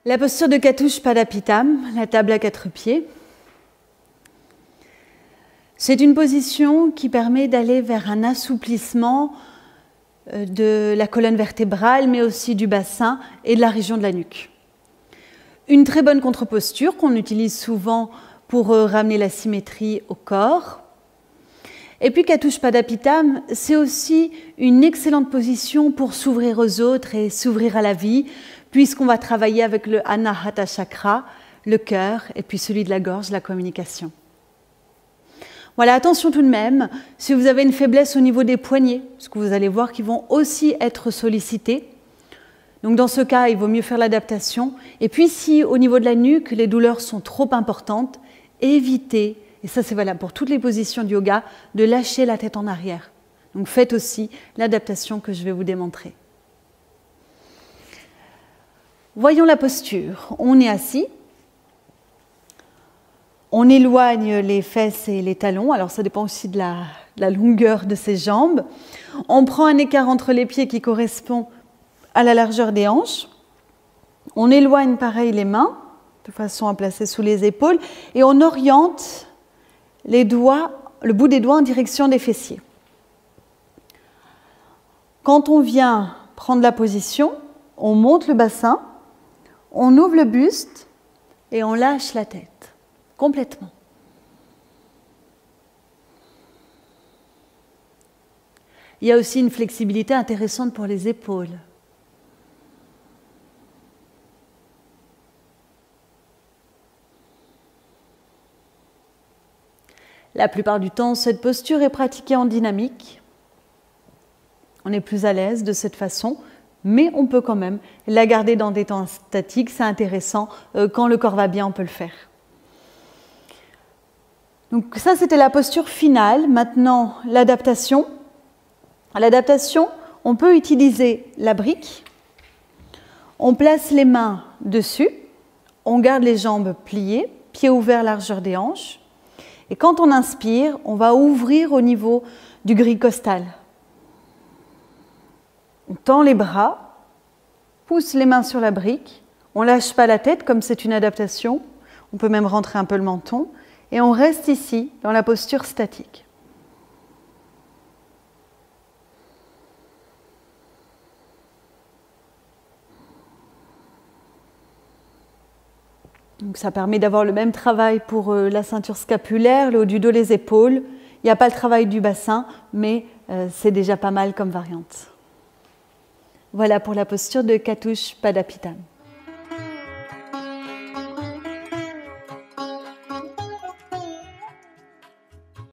La posture de Katusha-Padapitam, la table à 4 pieds. C'est une position qui permet d'aller vers un assouplissement de la colonne vertébrale, mais aussi du bassin et de la région de la nuque. Une très bonne contre-posture qu'on utilise souvent pour ramener la symétrie au corps. Et puis Katusha-Padapitam, c'est aussi une excellente position pour s'ouvrir aux autres et s'ouvrir à la vie, puisqu'on va travailler avec le Anahata Chakra, le cœur, et puis celui de la gorge, la communication. Voilà, attention tout de même, si vous avez une faiblesse au niveau des poignets, parce que vous allez voir qu'ils vont aussi être sollicités. Donc dans ce cas, il vaut mieux faire l'adaptation. Et puis si au niveau de la nuque, les douleurs sont trop importantes, évitez, et ça c'est valable pour toutes les positions de yoga, de lâcher la tête en arrière. Donc faites aussi l'adaptation que je vais vous démontrer. Voyons la posture. On est assis. On éloigne les fesses et les talons. Alors ça dépend aussi de la longueur de ses jambes. On prend un écart entre les pieds qui correspond à la largeur des hanches. On éloigne pareil les mains, de façon à placer sous les épaules. Et on oriente les doigts, le bout des doigts en direction des fessiers. Quand on vient prendre la position, on monte le bassin, on ouvre le buste et on lâche la tête, complètement. Il y a aussi une flexibilité intéressante pour les épaules. La plupart du temps, cette posture est pratiquée en dynamique. On est plus à l'aise de cette façon, mais on peut quand même la garder dans des temps statiques. C'est intéressant. Quand le corps va bien, on peut le faire. Donc ça, c'était la posture finale. Maintenant, l'adaptation. L'adaptation, on peut utiliser la brique. On place les mains dessus. On garde les jambes pliées, pieds ouverts, largeur des hanches. Et quand on inspire, on va ouvrir au niveau du grille costal. On tend les bras, pousse les mains sur la brique, on ne lâche pas la tête comme c'est une adaptation, on peut même rentrer un peu le menton, et on reste ici dans la posture statique. Donc ça permet d'avoir le même travail pour la ceinture scapulaire, le haut du dos, les épaules. Il n'y a pas le travail du bassin, mais c'est déjà pas mal comme variante. Voilà pour la posture de Katusha-Padapitam.